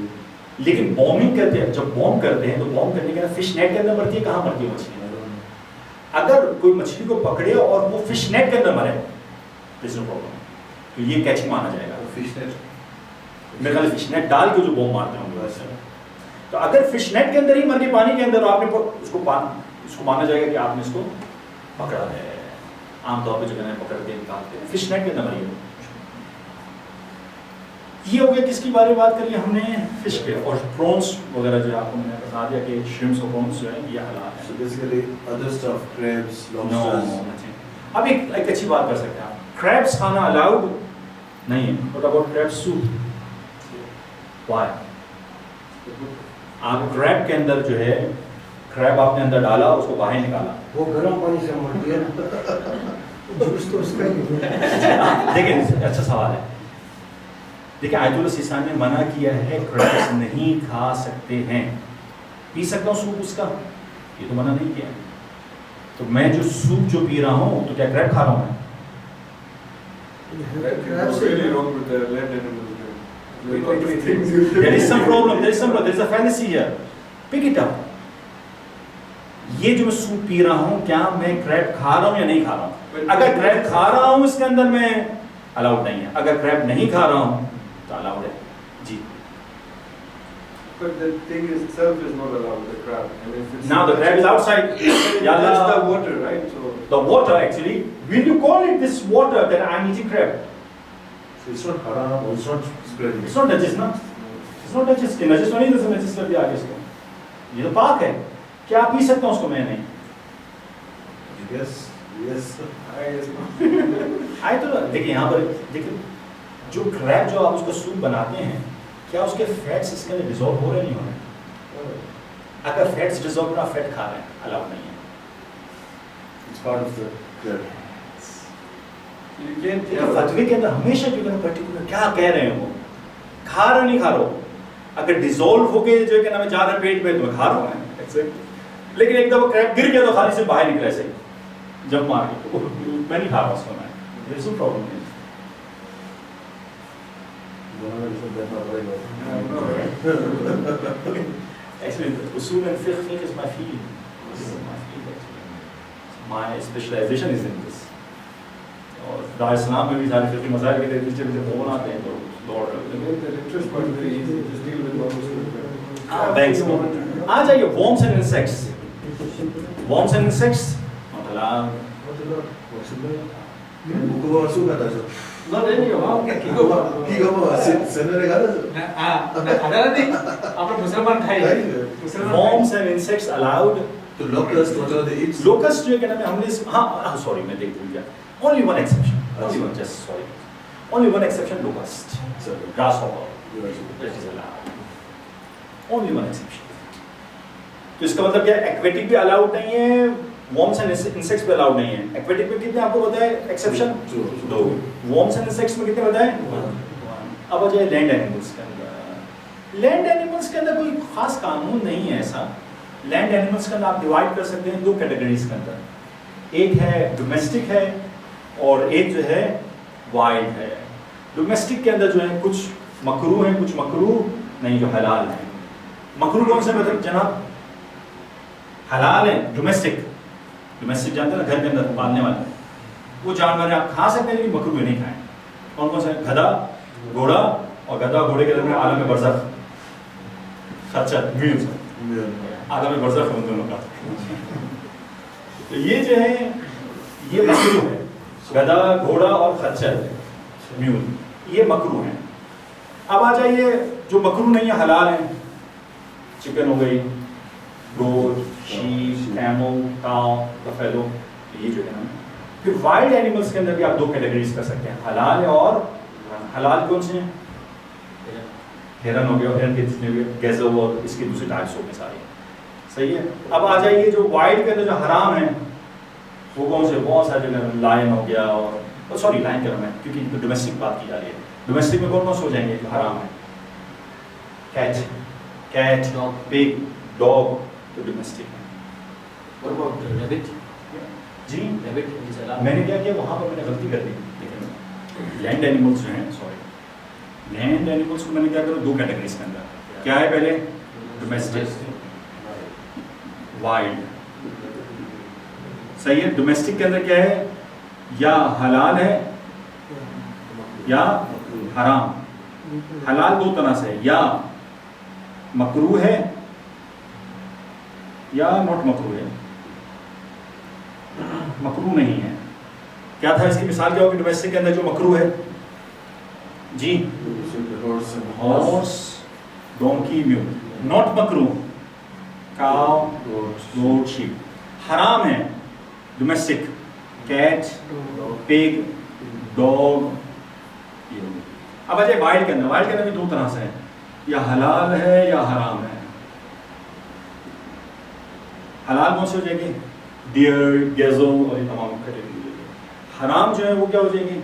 لیکن بومنگ کرتے ہیں, جب بوم کرتے ہیں تو بوم کرنے کے بعد فش نیٹ کے اندر مرتی ہے, کہاں مرتی ہے مچھلی؟ اگر کوئی مچھلی کو پکڑے اور وہ فش نیٹ کے اندر مرے, دس نو پرابلم, تو یہ کیچنگ مانا جائے گا. Fish net. میرے خیال فش نیٹ ڈال کے جو بوم مارتے ہوں گے ویسے. تو اگر فش نیٹ کے اندر ہی مر گئی پانی کے اندر, آپ نے اس کو مانا جائے گا کہ آپ نے اس کو پکڑا ہے. عام طور پہ جو ہے پکڑ کے نکالتے ہیں, فش نیٹ کے اندر مری ہے. یہ ہو گیا کس کی بارے بات کری ہم نے, فش کے. اور پرونس وغیرہ جو آپ کو میں نے بتا دیا کہ شرمس اور پرونس جو ہیں یہ حلال ہیں. So basically other stuff, crabs, lobsters. اب ایک اچھی بات کر سکتے ہیں آپ, کریبس کھانا الاؤڈ نہیں ہے. What about crab soup? Why? آپ کریب کے اندر جو ہے, کریب آپ نے اندر ڈالا, اس کو باہر نکالا, وہ گرم پانی سے مرتی ہے, جوس تو اس کا ہی ہے. دیکھیں اچھا سوال ہے. دیکھیں آیت اللہ سیسانی نے منع کیا ہے کریبس نہیں کھا سکتے ہیں. پی سکتا ہوں سوپ اس کا, یہ تو منع نہیں کیا. تو میں جو سوپ جو پی رہا ہوں تو کیا کریب کھا رہا ہوں میں؟ What's really wrong with the land animals? There are lot of things you There is some problem, there is a fallacy here. Pick it up. یہ جو میں سوپ پی رہا ہوں کیا میں کریب کھا رہا ہوں یا نہیں کھا رہا ہوں؟ اگر کریب کھا رہا ہوں اس کے اندر میں الاؤڈ نہیں ہے، اگر کریب نہیں کھا رہا ہوں تو الاؤڈ ہے. جی. But the thing itself is not allowed, the crab. And if it's Now the crab is outside. That's the water, right? So The water actually, will you call it this water that I'm eating crab? So it's not haram, or it's not spreading. It's not najis, na? It's not najis. کہ najis تو نہیں جیسے najis کر دیا آگے اس کو. یہ تو پاک ہے. کیا پی سکتا ہوں اس کو میں نہیں؟ Yes, yes. آئے تو دیکھیں یہاں پر دیکھیں جو کریب جو آپ اس کا سوپ بناتے ہیں کیا اس کے فیٹس اس کے اندر ڈیزولو ہو رہے نہیں ہو رہے؟ اگر فیٹس ڈیزولو ہو رہا فیٹ کھا رہے ہیں الاؤ نہیں ہے. It's part of the crab. you can't tell. فتوی کے اندر ہمیشہ جو ہے پرٹیکولر کیا کہہ رہے ہیں وہ کھا رہے نہیں کھا رہے ہو. اگر ڈیزولو ہو کے جو ہے کہ نا میں جا رہا پیٹ میں تو میں کھا رہا ہوں لیکن ایک دفعہ کریب گر گیا تو خالی سے باہر نکلا ایسے جب مار کے میں نہیں کھا رہا اس کو میں. There is no problem here. Actually, usul and fiqh is my field. This is my field actually. My specialization is in this. اور دار اسلام میں بھی سارے فقہی مسائل کے پیچھے پیچھے فون آتے ہیں تو دوڑ رہے ہیں. The lectures part is very easy. Just deal with normal Thanks. آ جائیے worms and insects. Worms and insects. مطلب Not any of them. worms and insects allowed. So locusts, what are they eat? Locust جو ہے کہ ہم نے ہاں سوری میں دیکھ بھول گیا. Only one exception. Only one, just sorry. Only one exception, locust. So grasshopper. That is allowed. Only one exception. تو اس کا مطلب کیا ایکویٹک بھی الاؤڈ نہیں ہے worms and insects بھی الاؤڈ نہیں ہے. ایکویٹک میں کتنے آپ کو پتہ ہے ایکسیپشن؟ دو. worms and insects میں کتنے پتہ ہے؟ اب آ جائے لینڈ اینیملس کے اندر. لینڈ اینیملس کے اندر کوئی خاص قانون نہیں ہے ایسا. لینڈ اینیملس کے اندر آپ ڈیوائڈ کر سکتے ہیں دو کیٹیگریز کے اندر. ایک ہے ڈومیسٹک ہے اور ایک جو ہے وائلڈ ہے. ڈومیسٹک کے اندر جو ہے کچھ مکروہ ہیں کچھ مکروہ نہیں جو حلال ہیں. مکروہ کون سے مطلب جناب؟ حلال ہے ڈومیسٹک. ڈومیسٹک جانتے ہیں نا گھر کے اندر پالنے والے وہ جانور ہیں آپ کھا سکتے ہیں لیکن مکروہ نہیں کھائیں. کون کون سے؟ گدھا گھوڑا اور گدھا گھوڑے کے درمیان عالم برزخ خچر میوز عالم برزخ ان دونوں کا. تو یہ جو ہے یہ مکروہ ہے. گدھا گھوڑا اور خچر میوز یہ مکروہ ہیں. اب آ جائیے جو مکروہ نہیں ہے حلال ہیں. چکن ہو گئی گوٹ شیپ کیمل کاؤ بفیلو یہ جو ہے نا. پھر وائلڈ اینیملس کے اندر بھی آپ دو کیٹیگریز کر سکتے ہیں حلال ہے اور حلال کون سے ہیں؟ ہرن ہو گیا ہرن کے جتنے بھی گیزو اور اس کی دوسری ٹائپس ہو گئی ساری. صحیح ہے. اب آ جائیے جو وائلڈ کے اندر جو حرام ہیں وہ کون سے؟ بہت سارے جگہ لائن ہو گیا اور سوری لائن کر رہا میں کیونکہ ڈومیسٹک بات کی جا رہی ہے. ڈومیسٹک میں کون کون سے ہو جائیں گے جو حرام ہے؟ کیٹ پگ ڈاگ تو ڈومیسٹک ہے. What about rabbit? G Rabbit is allowed. میں نے کیا کیا وہاں پر میں نے غلطی کر دی. لیکن لینڈ اینیملس جو ہیں سوری لینڈ اینیملس کو میں نے کیا کرا دو کیٹیگریز کے اندر. کیا ہے پہلے؟ Domestic wild. صحیح ہے. ڈومیسٹک کے اندر کیا ہے؟ یا حلال ہے یا حرام. حلال دو طرح سے یا مکروہ ہے یا ناٹ مکروہ ہے. مکروہ نہیں ہے. کیا تھا اس کی مثال کیا ہوگی ڈومیسٹک کے اندر جو مکروہ ہے؟ جی ہارس ڈونکی میو ناٹ مکروہ. Cow goat sheep. حرام ہے ڈومیسٹک کیٹ پگ ڈاگ. اب آ جائے وائلڈ کے اندر. وائلڈ کے اندر بھی دو طرح سے ہے یا حلال ہے یا حرام ہے. حلال کون سے ہو جائے گی؟ ڈیئر گیزو اور یہ تمام کیٹیگری. حرام جو ہے وہ کیا ہو جائے گی؟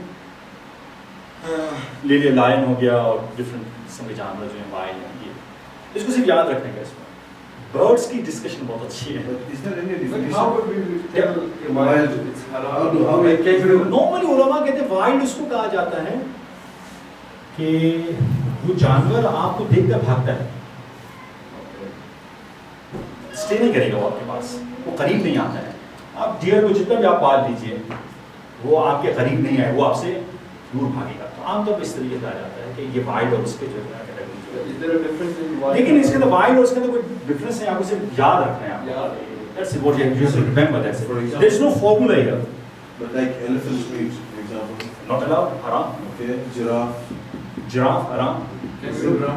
لے لائن ہو گیا اور ڈفرینٹ قسم کے جانور جو ہیں وائلڈ ہیں. یہ اس کو صرف یاد رکھنے کا اس میں برڈس کی ڈسکشن بہت اچھی ہے. But is there any But definition? how would we tell a wild it's How haram? do- how Like kangaroo. Normally علماء کہتے ہیں وائلڈ اس کو کہا جاتا ہے کہ وہ جانور آپ کو دیکھ کر بھاگتا ہے, اسٹے نہیں کرے گا وہ آپ کے پاس, وہ قریب نہیں آتا ہے. آپ ڈیئر کو جتنا بھی آپ پال لیجیے وہ آپ کے قریب نہیں آئے, وہ آپ سے دور بھاگے گا. تو عام طور پہ اس طریقے سے آ جاتا ہے کہ یہ وائلڈ اور اس کے جو ہے Is there a difference in wild? لیکن اس کے اندر وائلڈ اور اس کے اندر کوئی ڈفرینس نہیں, آپ کو صرف یاد رکھنا ہے. آپ Yeah. That's it, what you have to remember, that's it. For example- There is no formula here. But like elephant's meat, for example. Not allowed, haram. Okay, giraffe. Giraffe, haram. Zebra.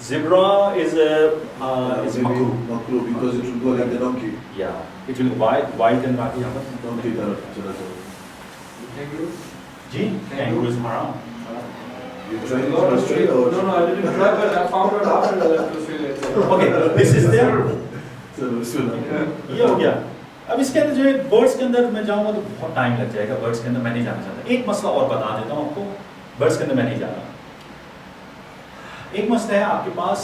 Zebra is Maybe makruh. makruh because it will go like the donkey. Yeah, it will wild can run here. Donkey jara. Kangaroo? Ji, kangaroo is haram. You tried it in Australia or? No, I didn't try, but I found out after I left Australia. Okay, this is there. So, Bismillah. Yeah. یہ ہو گیا. اب اس کے اندر جو ہے برڈس کے اندر میں جاؤں گا تو بہت ٹائم لگ جائے گا. برڈس کے اندر میں نہیں جانا چاہتا. ایک مسئلہ اور بتا دیتا ہوں آپ کو, برڈس کے اندر میں نہیں جانا. ایک مسئلہ ہے آپ کے پاس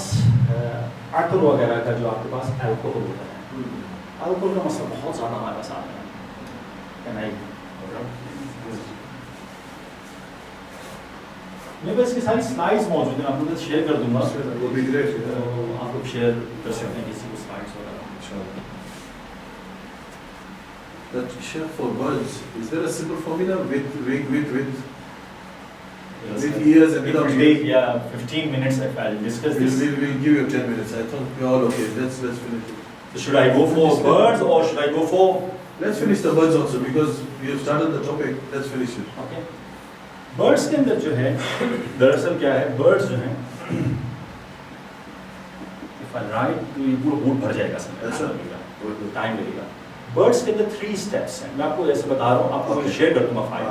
عقل وغیرہ کا, جو آپ کے پاس الکوہل ہوتا ہے. الکوہل کا مسئلہ بہت زیادہ ہمارے پاس آتا ہے. میرے پاس اس کی ساری سلائڈس موجود ہیں, آپ کو شیئر کر دوں گا. Will be great. تو آپ لوگ شیئر کر سکتے ہیں کسی کو سلائڈس وغیرہ. Inshallah. That chef for birds, is there a simple formula with years and It will without take years? 15 minutes if I'll discuss this. We'll give you 10 minutes. I thought we're all okay. Let's finish it. So should I go for birds or should I go for? Let's finish the birds also because we have started the topic. Let's finish it. Okay. Birds کے اندر جو ہے دراصل کیا ہے, برڈس جو ہیں if I write تو یہ پورا بوٹ بھر جائے گا, ٹائم لگے گا. برڈس کے اندر 3 اسٹیپس ہیں. میں آپ کو جیسے بتا رہا ہوں, آپ کو شیئر کر دوں گا فائل.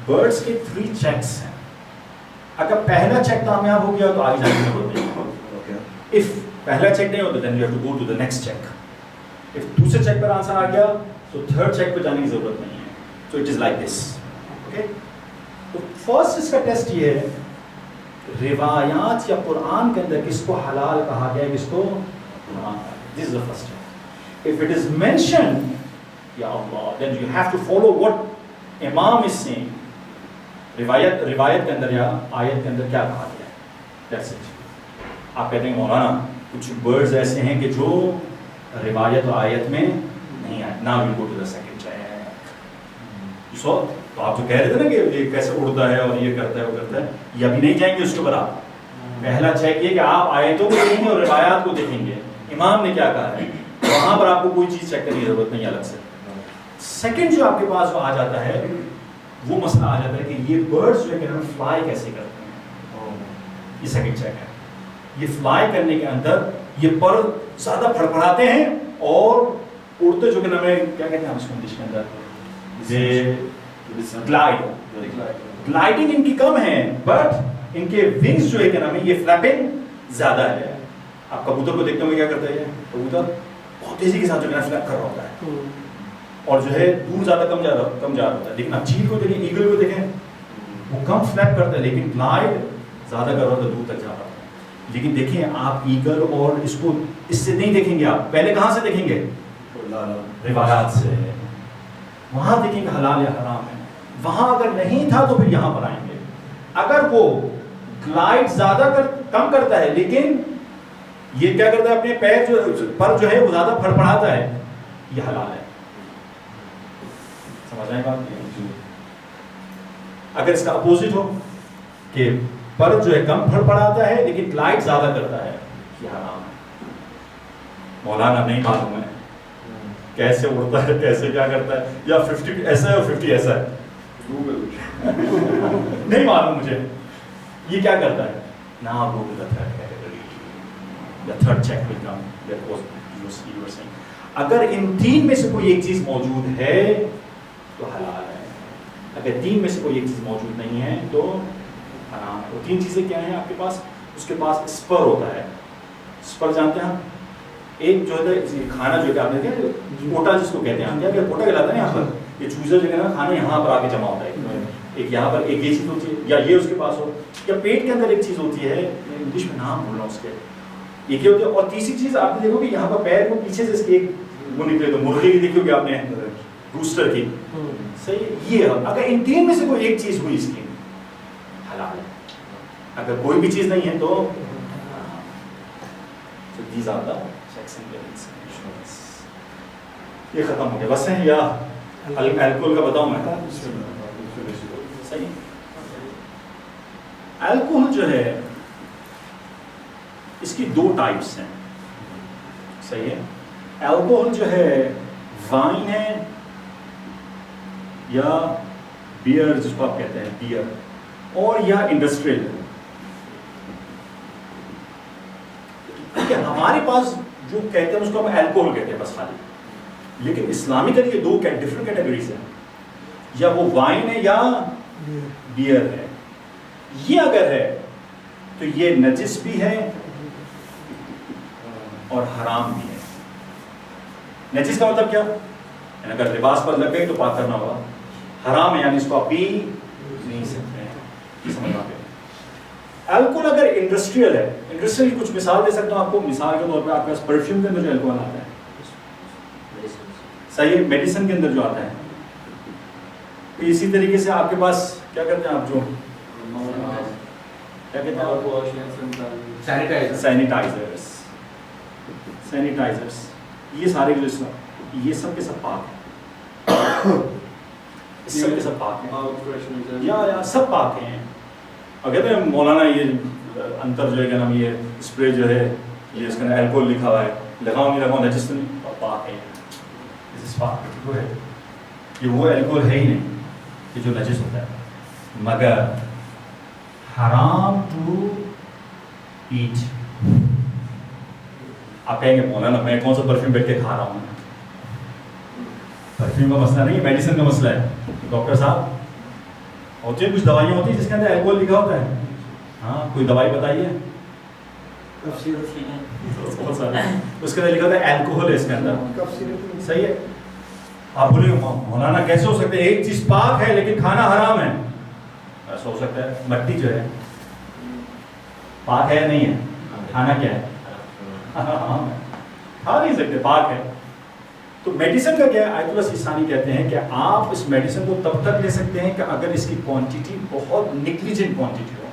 برڈس کے 3 چیکس ہیں. اگر پہلا چیک کامیاب ہو گیا تو آگے جانے کی ضرورت نہیں. Okay. If پہلا چیک نہیں ہوتا then you have to go to the next check. If دوسرے چیک پر آنسر آ گیا تو تھرڈ چیک پہ جانے کی ضرورت نہیں ہے. So it is like this. Okay. تو فرسٹ اس کا ٹیسٹ یہ ہے, روایات یا قرآن کے اندر کس کو حلال کہا گیا ہے, کس کو حرام. This is the first step. If it is mentioned, Ya Allah, then you have to follow what Imam is saying. روایت کے اندر یا آیت کے اندر کیا کہا گیا ہے. That's it. آپ کہتے ہیں مولانا کچھ ورڈز ایسے ہیں کہ جو روایت و آیت میں نہیں آئے. Now we'll go to the second check. So, تو آپ جو کہہ رہے تھے نا کہ یہ کیسے اڑتا ہے اور یہ کرتا ہے وہ کرتا ہے, یہ ابھی نہیں جائیں گے اس کے اوپر. آپ پہلا چیک یہ کہ آپ آیتوں کو دیکھیں گے اور روایات کو دیکھیں گے, امام نے کیا کہا ہے, وہاں پر آپ کو کوئی چیز چیک کرنے کی ضرورت نہیں الگ سے. سیکنڈ جو آپ کے پاس جو آ جاتا ہے وہ مسئلہ آ جاتا ہے کہ یہ برڈز جو ہے کہ ہم فلائی کیسے کرتے ہیں. یہ سیکنڈ چیک ہے. یہ فلائی کرنے کے اندر یہ پر زیادہ پھڑپڑاتے ہیں اور اڑتے جو کہ ہمیں کیا کہتے ہیں اس کو انگلش کے اندر گلائڈنگ ان کی کم ہے, بٹ ان کے ونگز جو ہے کہ نام ہے یہ فلیپنگ زیادہ ہے. آپ کبوتر کو دیکھتے ہوئے کیا کرتا ہے, کبوتر بہت تیزی کے ساتھ جو ہے فلیپ کر رہا ہوتا ہے اور جو ہے دور زیادہ کم جا رہا ہوتا ہے. لیکن آپ چیل کو دیکھیں, ایگل کو دیکھیں, وہ کم فلیپ کرتا ہے لیکن گلائڈ زیادہ کر رہا ہوتا ہے, دور تک جا رہا ہوتا ہے. لیکن دیکھیں آپ ایگل اور اس کو اس سے نہیں دیکھیں گے, آپ پہلے کہاں سے دیکھیں گے, روایات سے. وہاں دیکھیں گے حلال یا حرام ہے. وہاں اگر نہیں تھا تو پھر یہاں پر آئیں گے. اگر وہ گلائڈ زیادہ کم کرتا ہے لیکن یہ کیا کرتا ہے, اپنے پیر پر جو ہے وہ زیادہ پھڑپڑاتا ہے, یہ حلال ہے. سمجھ آئے بات. اگر اس کا اپوزٹ ہو کہ پر جو ہے کم پھڑپڑاتا ہے لیکن گلائڈ زیادہ کرتا ہے, یہ حرام ہے. مولانا نہیں معلوم ہے کیسے اڑتا ہے, کیسے کیا کرتا ہے, یا 50 ایسا ہے اور 50 ایسا ہے, نہیں معلوم مجھے یہ کیا کرتا ہے. نا وہ third check will come. That was you were seeing. اگر ان 3 میں سے کوئی ایک چیز موجود ہے تو حلال ہے, اگر 3 میں سے کوئی ایک چیز موجود نہیں ہے تو حرام ہے. وہ 3 چیزیں کیا ہیں آپ کے پاس, اس کے پاس اسپر ہوتا ہے. اسپر جانتے ہیں آپ, ایک جو ہے کھانا جو کہ آپ نے دیکھا کوٹا جس کو کہتے ہیں, کیا کوٹا کہلاتا ہے یہاں پر, یہ چوزا جو ہے نا کھانا یہاں پر آ کے جمع ہوتا ہے. ایک یہاں پر ایک یہ چیز ہوتی ہے, یا یہ اس کے پاس ہو, یا پیٹ کے اندر ایک چیز ہوتی ہے, انگلش میں نام بھول رہا ہوں اس کے, یہ کیا ہوتا ہے. اور تیسری چیز آپ نے دیکھو کہ یہاں پر پیر کو پیچھے سے اس کی ایک وہ نکلے تو مرغی کی دیکھو کہ آپ نے روسٹر کی صحیح ہے. یہ اگر ان تین میں سے کوئی ایک چیز ہوئی اس کی حلال ہے. اگر کوئی بھی چیز نہیں ہے تو these are the checks and balances. یہ ختم ہو گیا بس ہے. یا الکوہل کا بتاؤں میں صحیح. الکوہل جو ہے اس کی دو ٹائپس ہیں صحیح ہے. الکوہل جو ہے وائن ہے یا بیئر جس کو آپ کہتے ہیں بیئر اور یا انڈسٹریل ہے. ہمارے پاس جو کہتے ہیں اس کو ہم الکوہل کہتے ہیں بس خالی. لیکن اسلامکلی یہ دو ڈفرنٹ کیٹیگریز ہیں. یا وہ وائن ہے یا بیئر ہے. یہ اگر ہے تو یہ نجس بھی ہے اور حرام بھی ہے. نجس کا مطلب کیا؟ یعنی اگر لباس پر لگ گئی تو پاک کرنا ہوگا. حرام ہے یعنی اس کو آپ پی نہیں سکتے ہیں. یہ سمجھ آ گیا. الکوہل اگر انڈسٹریل ہے, انڈسٹریل کی کچھ مثال دے سکتا ہوں آپ کو. مثال کے طور پہ آپ کے پاس پرفیوم کے اندر جو الکوہل آتا ہے صحیح ہے, میڈیسن کے اندر جو آتا ہے. اسی طریقے سے آپ کے پاس کیا کرتے ہیں آپ جو کیا کہتے ہیں سینیٹائزرس, یہ سارے جو یہ سب کے سب پاک ہیں. اس سب کے سب پاک ہیں یا سب پاک ہیں. اور کہتے ہیں مولانا یہ انتر جو ہے کیا نام یہ اسپرے جو ہے یہ اس کا الکوہل لکھا ہوا ہے, لگاؤں نہیں لگاؤں نجس نہیں, پاک ہے. یہ وہ الکوہل ہے ہی نہیں کہ جو نجس ہوتا ہے. مگر حرام ٹو ایٹ. آپ کہیں گے مولانا میں کون سا پرفیوم بیٹھ کے کھا رہا ہوں. پرفیوم کا مسئلہ نہیں, میڈیسن کا مسئلہ ہے. ڈاکٹر صاحب ہوتی ہیں کچھ دوائیاں ہوتی ہیں جس کے اندر الکوہل لکھا ہوتا ہے. ہاں کوئی دوائی بتائیے. اس کے اندر لکھا ہوتا ہے الکوہل ہے اس کے اندر. صحیح ہے. آپ بولے مولانا کیسے ہو سکتے ہیں ایک چیز پاک ہے لیکن کھانا حرام ہے؟ ایسا ہو سکتا ہے. مٹی جو ہے پاک ہے یا نہیں ہے؟ کھانا کیا ہے؟ حرام ہے, کھا نہیں سکتے, پاک ہے. تو میڈیسن کا کیا ہے؟ آیت اللہ سیستانی کہتے ہیں کہ آپ اس میڈیسن کو تب تک لے سکتے ہیں کہ اگر اس کی کوانٹٹی بہت نیگلیجنٹ کوانٹٹی ہو,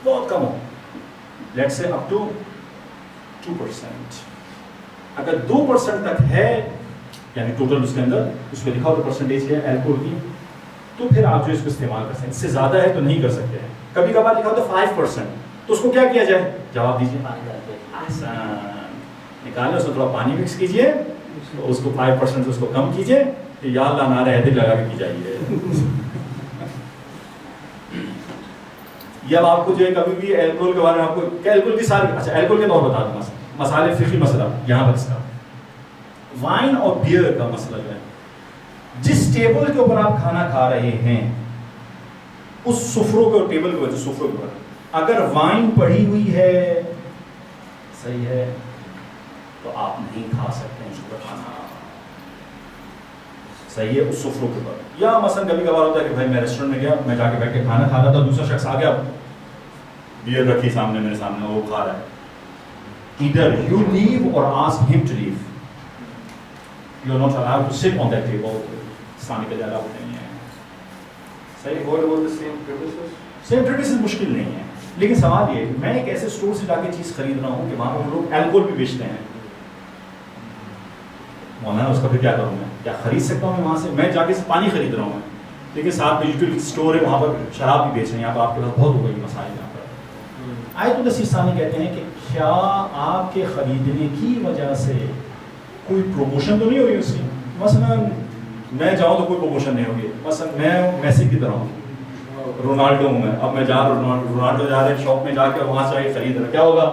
بہت کم ہو. لیٹ سے اپ ٹو 2%. اگر 2% تک ہے یعنی ٹوٹل اس کے اندر اس پہ لکھا ہوتا پرسنٹیج کیا ہے الکوہل کی, تو پھر آپ جو اس کو استعمال کر سکتے ہیں. اس سے زیادہ ہے تو نہیں کر سکتے ہیں. کبھی کبھار لکھا ہوتا ہے 5%, تو اس کو کیا کیا جائے؟ جواب دیجیے. نکالے اس میں تھوڑا پانی مکس کیجیے, تو اس کو 5% اس کو کم کیجیے, یا اللہ نعرہ حیدر لگا کے پی جائیے. یا آپ کو جو ہے کبھی بھی الکوہل کے بارے میں آپ کو کیا الکوہل کی ساری اچھا الکوہل کے طور بتا دوں مسالے فقہی مسئلہ یہاں پر اس کا وائن اور بیئر کا مسئلہ جو ہے, جس ٹیبل کے اوپر آپ کھانا کھا رہے ہیں اس سفروں کے ٹیبل کے وجہ سفروں کے اوپر اگر وائن پڑی ہوئی ہے صحیح ہے تو آپ نہیں کھا سکتے اس کو کھانا صحیح ہے اس سفروں کے اوپر. یا مثلا کبھی کبھار ہوتا ہے کہ بھائی میں ریسٹورینٹ میں گیا, میں جا کے بیٹھ کے کھانا کھا رہا تھا, دوسرا شخص آ گیا بیئر رکھی سامنے میرے سامنے وہ کھا رہا ہے. Either you leave or ask him to leave. You are not allowed to sit on that table. اسلامی کے allowed نہیں ہے. صحیح. What about the same premises? Same premises مشکل نہیں ہے, لیکن سوال یہ میں ایک ایسے اسٹور سے جا کے چیز خرید رہا ہوں کہ وہاں پر لوگ الکوہل بھی بیچتے ہیں. مولانا اس کا پھر کیا کروں میں؟ کیا خرید سکتا ہوں میں وہاں سے؟ میں جا کے پانی خرید رہا ہوں لیکن ساتھ ڈیجیٹل اسٹور ہے وہاں پر شراب بھی بیچ رہے ہیں. یہاں پر آپ کے پاس بہت ہو گئی مسائل. یہاں پر آیت اللہ سیستانی کہتے ہیں کہ کیا آپ کے خریدنے کی وجہ سے کوئی پروموشن تو نہیں ہوگی اس کی؟ مثلا میں جاؤں تو کوئی پروموشن نہیں ہوگی. مثلا میں میسی کی طرح ہوں, رونالڈو ہوں میں, اب میں رونالڈو جا رہے شاپ میں جا کے وہاں سے خرید رہا, کیا ہوگا؟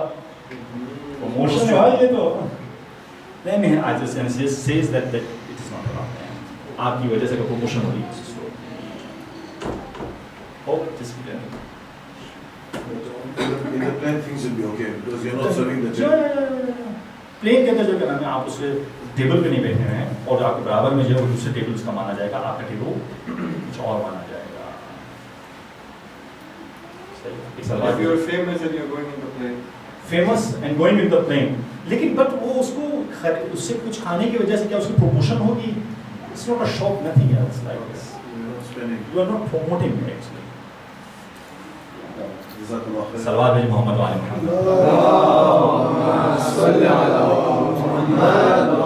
پروموشن ہے یہ تو نہیں. آج says that it is not allowed. آپ کی وجہ سے پروموشن ہو رہی ہے. In the plain things will be okay because you're not serving the plane کے اندر جو کہنا ہے آپ اس کے ٹیبل پہ نہیں بیٹھے ہوئے ہیں اور آپ کے برابر میں جو ہے دوسرے ٹیبل اس کا مانا جائے گا, آپ کا ٹیبل کچھ اور مانا جائے گا. If you're famous and you're going in the plane, famous and going with the plane. لیکن بٹ وہ اس کو اس سے کچھ کھانے کی وجہ سے کیا اس کی پروموشن ہوگی؟ It's not a shop, nothing else like this. You're not spending. You are not promoting it actually. Jazakallah khair. صلوات بھیج محمد وعلی محمد. اللهم صل على محمد